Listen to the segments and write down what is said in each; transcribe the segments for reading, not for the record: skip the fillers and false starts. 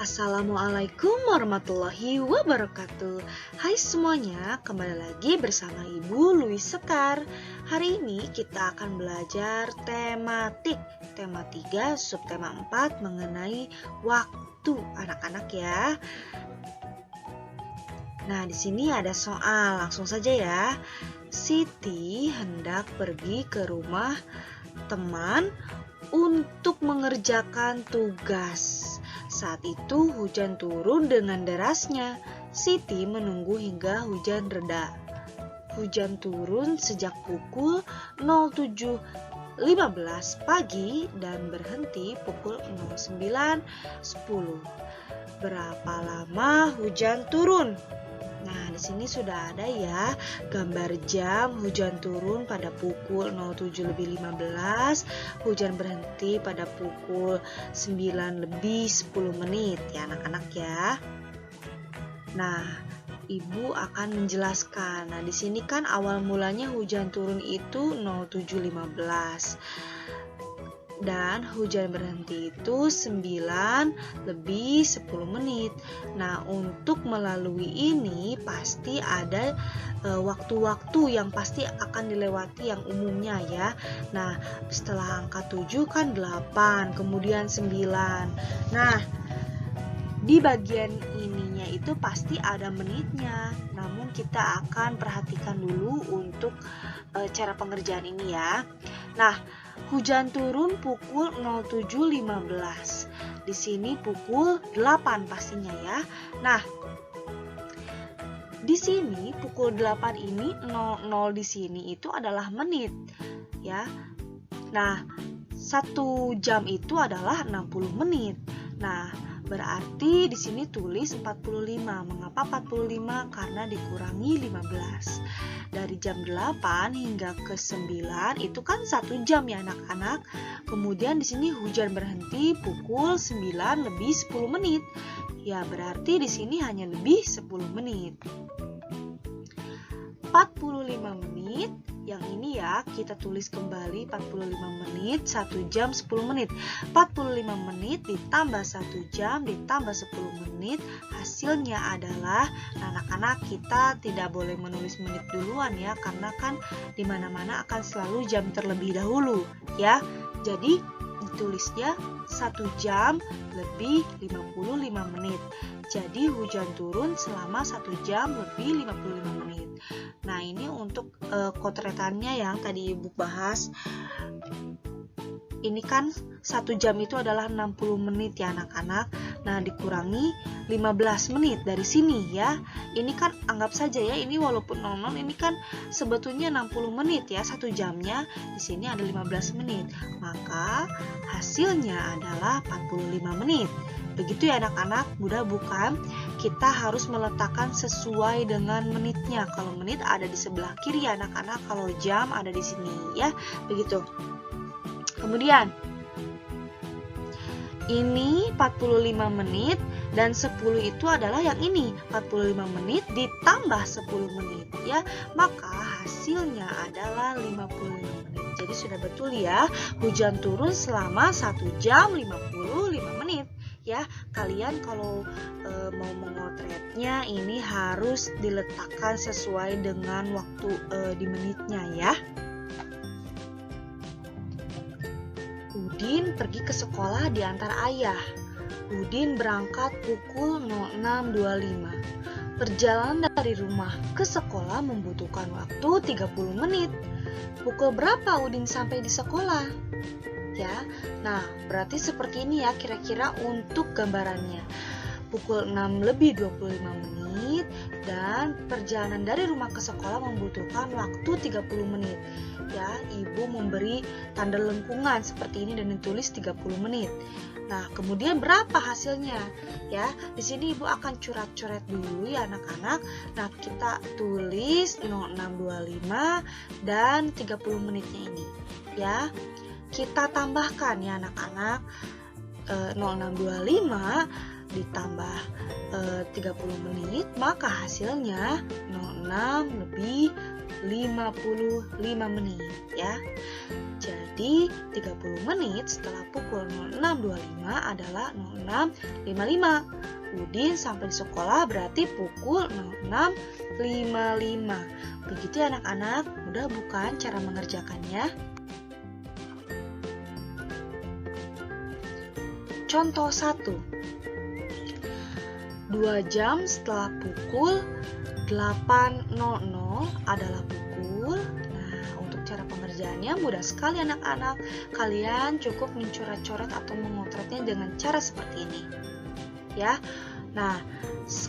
Assalamualaikum warahmatullahi wabarakatuh. Hai semuanya, kembali lagi bersama Ibu Louis Sekar. Hari ini kita akan belajar tematik tema 3, subtema 4 mengenai waktu anak-anak ya. Nah, di sini ada soal, langsung saja ya. Siti hendak pergi ke rumah teman untuk mengerjakan tugas. Saat itu hujan turun dengan derasnya. Siti menunggu hingga hujan reda. Hujan turun sejak pukul 07.15 pagi dan berhenti pukul 09.10. Berapa lama hujan turun? Nah, di sini sudah ada ya gambar jam hujan turun pada pukul 07.15, hujan berhenti pada pukul 9.10 ya anak-anak ya. Nah, Ibu akan menjelaskan. Nah, di sini kan awal mulanya hujan turun itu 07.15. Dan hujan berhenti itu 9.10 menit. Nah, untuk melalui ini pasti ada waktu-waktu yang pasti akan dilewati yang umumnya ya. Nah, setelah angka 7 kan 8, kemudian 9. Nah, di bagian ininya itu pasti ada menitnya. Namun kita akan perhatikan dulu untuk cara pengerjaan ini ya. Nah, hujan turun pukul 07.15. Di sini pukul 8 pastinya ya. Nah, di sini pukul 8 ini 00 di sini itu adalah menit ya. Nah, 1 jam itu adalah 60 menit. Nah, berarti di sini tulis 45. Mengapa 45? Karena dikurangi 15. Dari jam 8 hingga ke 9 itu kan 1 jam ya anak-anak. Kemudian di sini hujan berhenti pukul 9.10 menit. Ya, berarti di sini hanya lebih 10 menit. 45 menit. Yang ini ya, kita tulis kembali 45 menit, 1 jam 10 menit. 45 menit ditambah 1 jam ditambah 10 menit, hasilnya adalah, anak-anak kita tidak boleh menulis menit duluan ya, karena kan dimana-mana akan selalu jam terlebih dahulu ya. Jadi ditulisnya 1 jam lebih 55 menit. Jadi hujan turun selama 1 jam lebih 55 menit. Nah, ini untuk kotretannya yang tadi Ibu bahas. Ini kan 1 jam itu adalah 60 menit ya anak-anak. Nah, dikurangi 15 menit dari sini ya. Ini kan anggap saja ya, ini walaupun 00 ini kan sebetulnya 60 menit ya 1 jamnya. Di sini ada 15 menit. Maka hasilnya adalah 45 menit. Begitu ya anak-anak, mudah bukan? Kita harus meletakkan sesuai dengan menitnya. Kalau menit ada di sebelah kiri ya anak-anak, kalau jam ada di sini ya. Begitu. Kemudian ini 45 menit dan 10 itu adalah yang ini, 45 menit ditambah 10 menit ya. Maka hasilnya adalah 55 menit. Jadi sudah betul ya, hujan turun selama 1 jam 55 menit. Ya, kalian kalau mau memotretnya ini harus diletakkan sesuai dengan waktu di menitnya ya. Udin pergi ke sekolah diantar ayah. Udin berangkat pukul 06.25. Perjalanan dari rumah ke sekolah membutuhkan waktu 30 menit. Pukul berapa Udin sampai di sekolah? Ya, nah berarti seperti ini ya kira-kira untuk gambarannya. Pukul 6.25 menit dan perjalanan dari rumah ke sekolah membutuhkan waktu 30 menit. Ya, Ibu memberi tanda lengkungan seperti ini dan ditulis 30 menit. Nah, kemudian berapa hasilnya? Ya, di sini Ibu akan coret-coret dulu ya anak-anak. Nah, kita tulis 06.25 dan 30 menitnya ini. Ya, kita tambahkan ya anak-anak, 06.25 ditambah 30 menit, maka hasilnya 06 lebih 55 menit ya. Jadi Jadi 30 menit setelah pukul 06.25 adalah 06.55. Udin sampai di sekolah berarti pukul 06.55. Begitu ya anak-anak, mudah bukan cara mengerjakannya? Contoh 1. 2 jam setelah pukul 8.00 adalah pukul. Nah, untuk cara pengerjaannya mudah sekali anak-anak. Kalian cukup mencoret-coret atau memotretnya dengan cara seperti ini. Ya. Nah,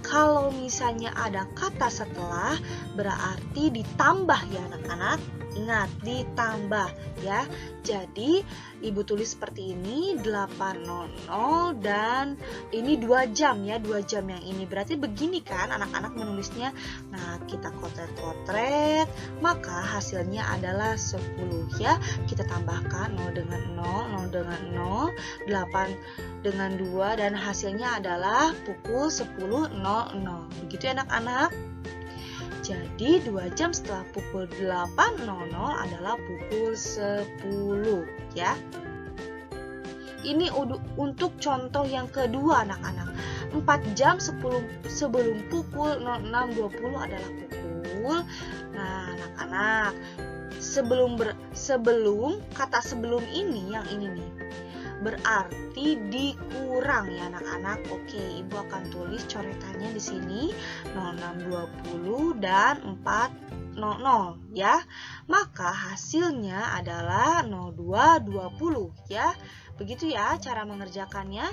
kalau misalnya ada kata setelah berarti ditambah ya anak-anak. Ingat, ditambah ya. Jadi, Ibu tulis seperti ini 8.00 dan ini 2 jam ya, 2 jam yang ini. Berarti begini kan anak-anak menulisnya. Nah, kita kotret-kotret, maka hasilnya adalah 10 ya. Kita tambahkan 0 dengan 0, 0 dengan 0, 8 dengan 2 dan hasilnya adalah pukul 10.00. Begitu ya anak-anak. Jadi 2 jam setelah pukul 8.00 adalah pukul 10 ya. Ini untuk contoh yang kedua anak-anak. 4 jam sebelum pukul 06.20 adalah pukul. Nah anak-anak, sebelum kata sebelum ini yang ini nih berarti dikurang ya anak-anak. Oke, Ibu akan tulis coretannya di sini 06.20 dan 4.00 ya. Maka hasilnya adalah 02.20 ya. Begitu ya cara mengerjakannya.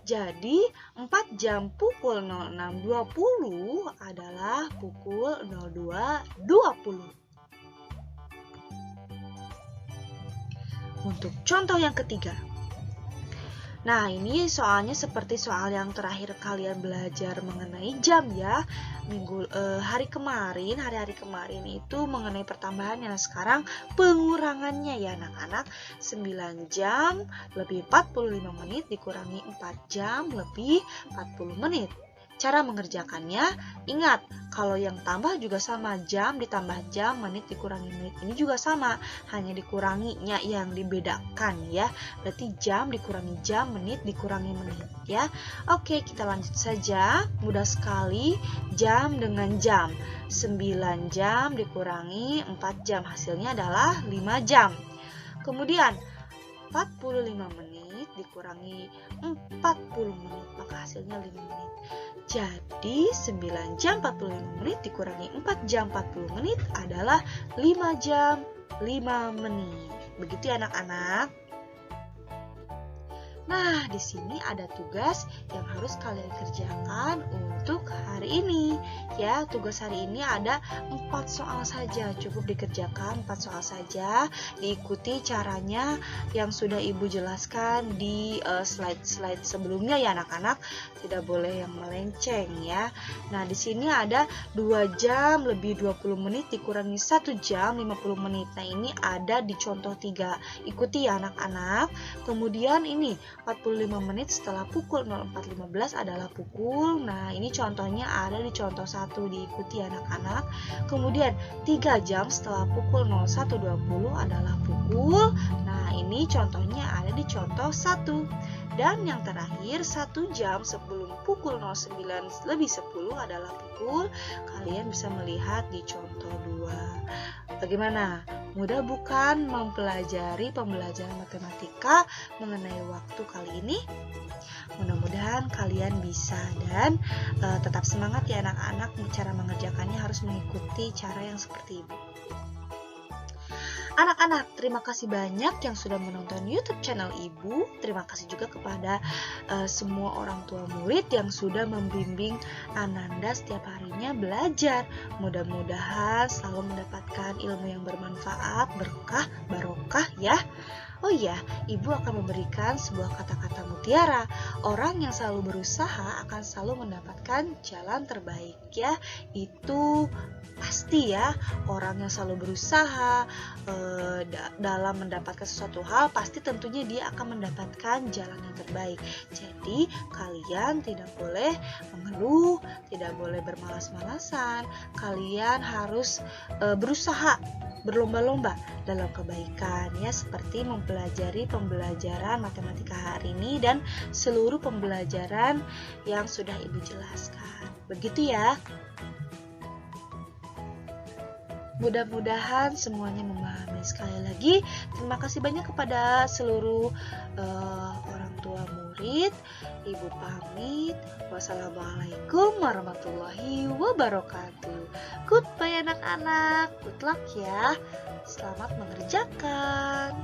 Jadi 4 jam pukul 06.20 adalah pukul 02.20. Untuk contoh yang ketiga. Nah, ini soalnya seperti soal yang terakhir kalian belajar mengenai jam ya. Hari-hari kemarin itu mengenai pertambahan, yang sekarang pengurangannya ya anak-anak. 9 jam lebih 45 menit dikurangi 4 jam lebih 40 menit. Cara mengerjakannya, ingat, kalau yang tambah juga sama, jam ditambah jam, menit dikurangi menit. Ini juga sama, hanya dikuranginya yang dibedakan ya. Berarti jam dikurangi jam, menit dikurangi menit ya. Oke, kita lanjut saja. Mudah sekali, jam dengan jam. 9 jam dikurangi 4 jam, hasilnya adalah 5 jam. Kemudian 45 menit dikurangi 40 menit, maka hasilnya 5 menit. Jadi 9 jam 45 menit dikurangi 4 jam 40 menit adalah 5 jam 5 menit. Begitu ya anak-anak. Nah, di sini ada tugas yang harus kalian kerjakan untuk hari ini. Ya, tugas hari ini ada 4 soal saja, cukup dikerjakan 4 soal saja. Diikuti caranya yang sudah Ibu jelaskan di slide-slide sebelumnya ya anak-anak. Tidak boleh yang melenceng ya. Nah, di sini ada 2 jam lebih 20 menit dikurangi 1 jam 50 menit. Nah, ini ada di contoh 3. Ikuti ya anak-anak. Kemudian ini 45 menit setelah pukul 04.15 adalah pukul. Nah, ini contohnya ada di contoh 1, diikuti anak-anak. Kemudian 3 jam setelah pukul 01.20 adalah pukul. Nah, ini contohnya ada di contoh 1. Dan yang terakhir 1 jam sebelum pukul 09.10 adalah pukul. Kalian bisa melihat di contoh 2. Bagaimana? Mudah bukan mempelajari pembelajaran matematika mengenai waktu kali ini? Mudah-mudahan kalian bisa dan tetap semangat ya anak-anak. Cara mengerjakannya harus mengikuti cara yang seperti Ibu. Anak-anak, terima kasih banyak yang sudah menonton YouTube channel Ibu. Terima kasih juga kepada semua orang tua murid yang sudah membimbing Ananda setiap harinya belajar. Mudah-mudahan selalu mendapatkan ilmu yang bermanfaat, berkah, barokah ya. Oh iya, Ibu akan memberikan sebuah kata-kata mutiara Orang yang selalu berusaha akan selalu mendapatkan jalan terbaik ya. Itu pasti ya, orang yang selalu berusaha dalam mendapatkan sesuatu hal pasti tentunya dia akan mendapatkan jalan yang terbaik. Jadi kalian tidak boleh mengeluh, tidak boleh bermalas-malasan. Kalian harus berusaha berlomba-lomba dalam kebaikan ya, seperti mempelajari pembelajaran matematika hari ini dan seluruh pembelajaran yang sudah Ibu jelaskan. Begitu ya. Mudah-mudahan semuanya memahami. Sekali lagi, terima kasih banyak kepada seluruh orang tua murid. Ibu pamit. Wassalamualaikum warahmatullahi wabarakatuh. Goodbye anak-anak. Good luck ya. Selamat mengerjakan.